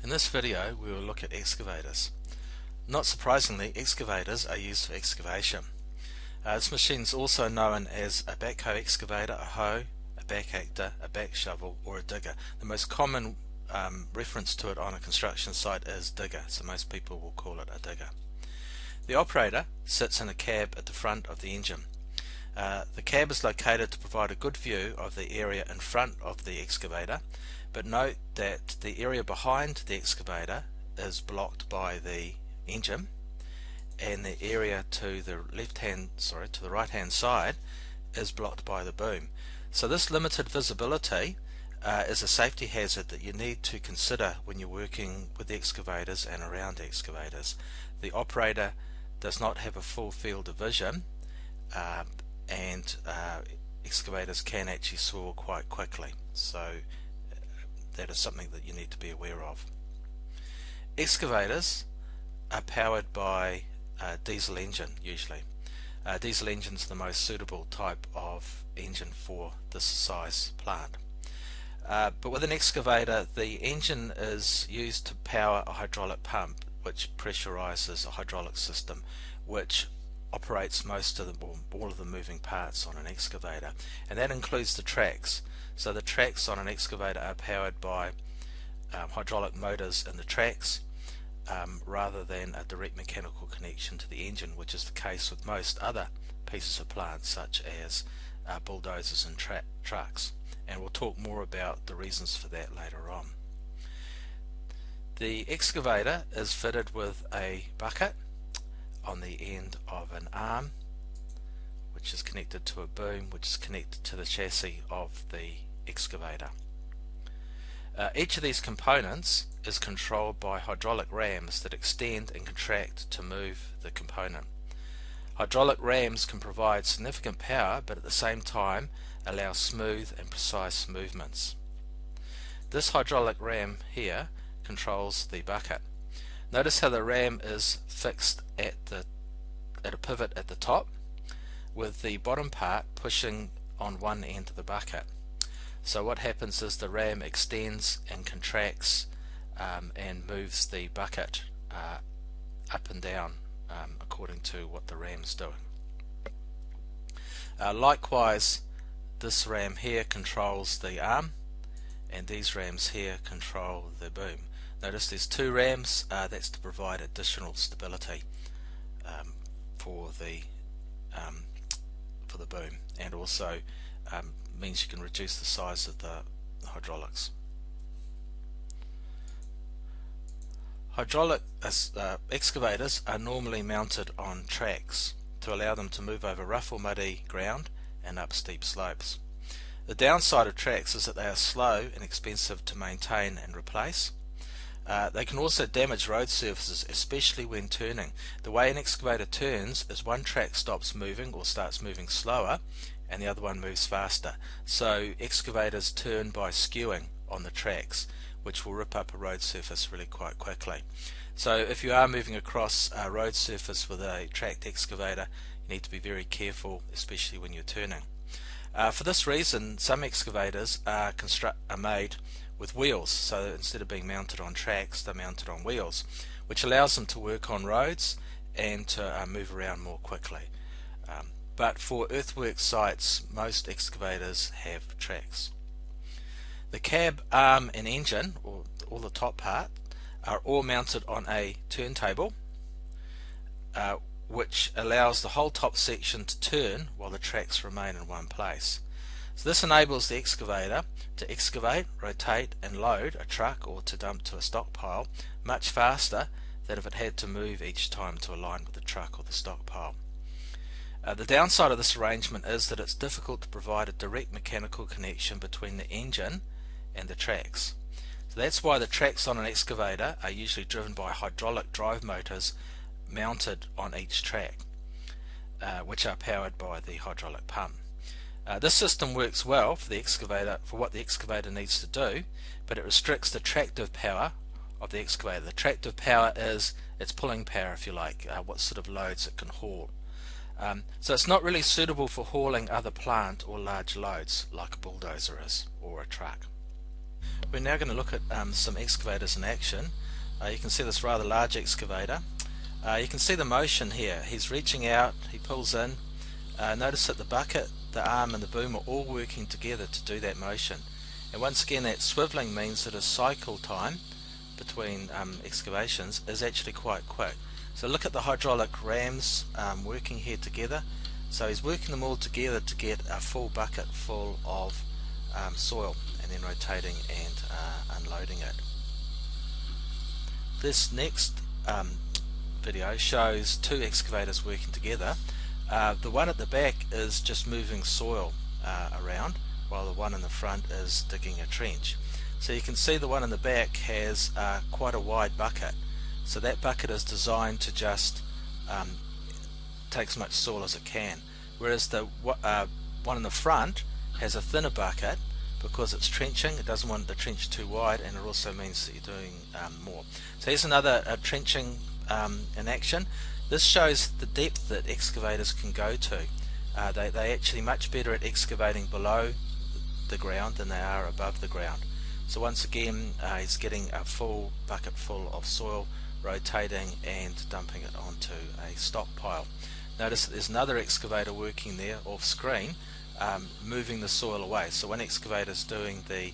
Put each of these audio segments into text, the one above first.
In this video we will look at excavators. Not surprisingly, excavators are used for excavation. This machine is also known as a backhoe excavator, a hoe, a backactor, a back shovel, or a digger. The most common reference to it on a construction site is digger, so most people will call it a digger. The operator sits in a cab at the front of the engine. The cab is located to provide a good view of the area in front of the excavator, but note that the area behind the excavator is blocked by the engine, and the area to the right hand side is blocked by the boom. So this limited visibility is a safety hazard that you need to consider when you're working with the excavators and around the excavators. The operator does not have a full field of vision, and excavators can actually soar quite quickly, so that is something that you need to be aware of. Excavators are powered by a diesel engine usually. Diesel engines are the most suitable type of engine for this size plant. But with an excavator, the engine is used to power a hydraulic pump which pressurizes a hydraulic system which operates all of the moving parts on an excavator, and that includes the tracks. So the tracks on an excavator are powered by hydraulic motors in the tracks, rather than a direct mechanical connection to the engine, which is the case with most other pieces of plant such as bulldozers and trucks, and we'll talk more about the reasons for that later on. The excavator is fitted with a bucket on the end of an arm which is connected to a boom which is connected to the chassis of the excavator. Each of these components is controlled by hydraulic rams that extend and contract to move the component. Hydraulic rams can provide significant power, but at the same time allow smooth and precise movements. This hydraulic ram here controls the bucket. Notice how the ram is fixed at a pivot at the top, with the bottom part pushing on one end of the bucket. So what happens is the ram extends and contracts and moves the bucket up and down according to what the ram is doing. Likewise, this ram here controls the arm, and these rams here control the boom. Notice there's two rams, that's to provide additional stability for the boom, and also means you can reduce the size of the hydraulics. Hydraulic excavators are normally mounted on tracks to allow them to move over rough or muddy ground and up steep slopes. The downside of tracks is that they are slow and expensive to maintain and replace. They can also damage road surfaces, especially when turning. The way an excavator turns is one track stops moving or starts moving slower and the other one moves faster. So excavators turn by skewing on the tracks, which will rip up a road surface really quite quickly. So if you are moving across a road surface with a tracked excavator, you need to be very careful, especially when you're turning. For this reason, some excavators are made with wheels, so instead of being mounted on tracks, they're mounted on wheels, which allows them to work on roads and to move around more quickly. But for earthwork sites, most excavators have tracks. The cab, arm and engine, or all the top part, are all mounted on a turntable, which allows the whole top section to turn while the tracks remain in one place. So this enables the excavator to excavate, rotate and load a truck or to dump to a stockpile much faster than if it had to move each time to align with the truck or the stockpile. The downside of this arrangement is that it's difficult to provide a direct mechanical connection between the engine and the tracks. So that's why the tracks on an excavator are usually driven by hydraulic drive motors mounted on each track, which are powered by the hydraulic pump. This system works well for the excavator, for what the excavator needs to do, but it restricts the tractive power of the excavator. The tractive power is its pulling power, if you like, what sort of loads it can haul. So it's not really suitable for hauling other plant or large loads like a bulldozer is or a truck. We're now going to look at some excavators in action. You can see this rather large excavator. You can see the motion here. He's reaching out, he pulls in. Notice that the bucket, the arm and the boom are all working together to do that motion. And once again, that swiveling means that his cycle time between excavations is actually quite quick. So look at the hydraulic rams working here together. So he's working them all together to get a full bucket full of soil, and then rotating and unloading it. This next video shows two excavators working together. The one at the back is just moving soil around, while the one in the front is digging a trench. So you can see the one in the back has quite a wide bucket. So that bucket is designed to just take as much soil as it can, whereas the one in the front has a thinner bucket because it's trenching. It doesn't want the trench too wide, and it also means that you're doing more. So here's another trenching in action. This shows the depth that excavators can go to. They're actually much better at excavating below the ground than they are above the ground. So once again, he's getting a full bucket full of soil, rotating and dumping it onto a stockpile. Notice that there's another excavator working there off screen, moving the soil away. So one excavator is doing the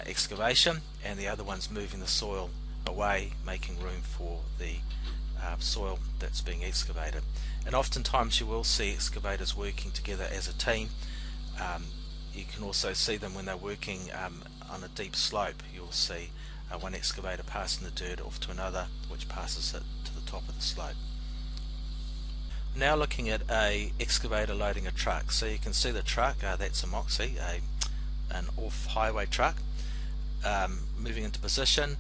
excavation, and the other one's moving the soil away, making room for the soil that's being excavated. And oftentimes you will see excavators working together as a team. You can also see them when they're working on a deep slope. You'll see one excavator passing the dirt off to another, which passes it to the top of the slope. Now looking at a excavator loading a truck. So you can see the truck, that's a Moxie, an off-highway truck, moving into position.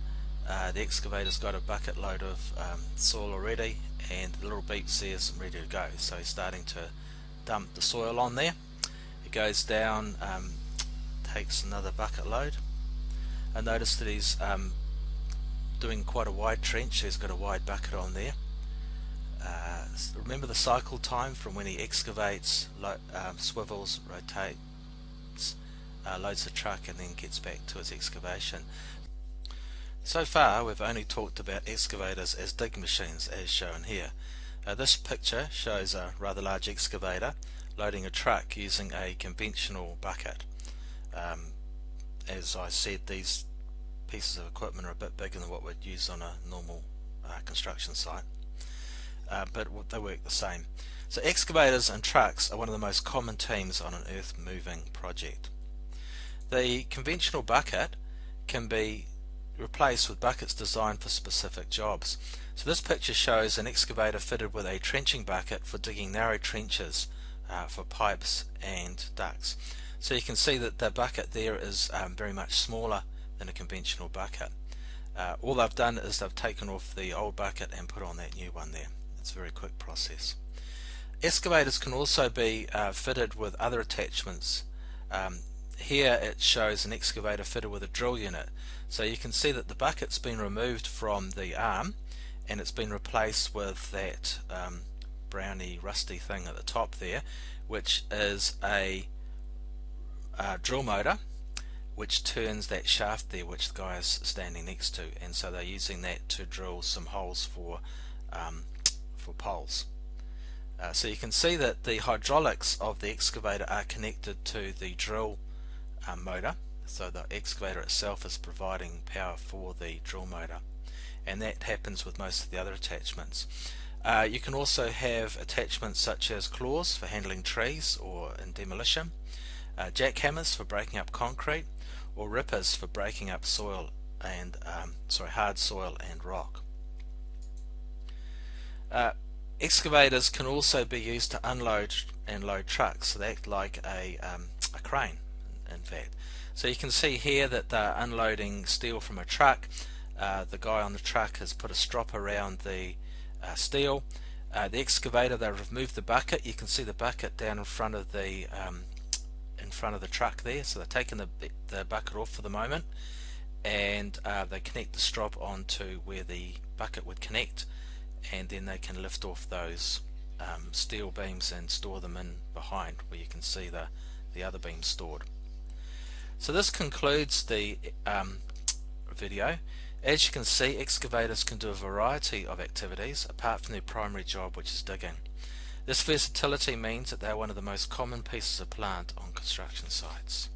The excavator's got a bucket load of soil already, and the little beep says ready to go. So he's starting to dump the soil on there. He goes down, takes another bucket load, and notice that he's doing quite a wide trench, so he's got a wide bucket on there. Remember the cycle time from when he excavates, swivels, rotates, loads the truck, and then gets back to his excavation. So far we've only talked about excavators as dig machines, as shown here. This picture shows a rather large excavator loading a truck using a conventional bucket. As I said, these pieces of equipment are a bit bigger than what we'd use on a normal construction site, but they work the same. So excavators and trucks are one of the most common teams on an earth moving project. The conventional bucket can be replaced with buckets designed for specific jobs. So this picture shows an excavator fitted with a trenching bucket for digging narrow trenches for pipes and ducts. So you can see that the bucket there is very much smaller than a conventional bucket. All they've done is they've taken off the old bucket and put on that new one there. It's a very quick process. Excavators can also be fitted with other attachments. Here it shows an excavator fitted with a drill unit. So you can see that the bucket's been removed from the arm, and it's been replaced with that browny rusty thing at the top there, which is a drill motor which turns that shaft there which the guy is standing next to, and so they're using that to drill some holes for poles. So you can see that the hydraulics of the excavator are connected to the drill motor, so the excavator itself is providing power for the drill motor, and that happens with most of the other attachments. You can also have attachments such as claws for handling trees or in demolition, jackhammers for breaking up concrete, or rippers for breaking up soil and hard soil and rock. Excavators can also be used to unload and load trucks, so they act like a crane, in fact. So you can see here that they're unloading steel from a truck. The guy on the truck has put a strop around the steel. The excavator, they've removed the bucket. You can see the bucket down in front of the truck there. So they're taking the bucket off for the moment, and they connect the strop onto where the bucket would connect, and then they can lift off those steel beams and store them in behind where you can see the other beams stored. So this concludes the video. As you can see, excavators can do a variety of activities apart from their primary job, which is digging. This versatility means that they are one of the most common pieces of plant on construction sites.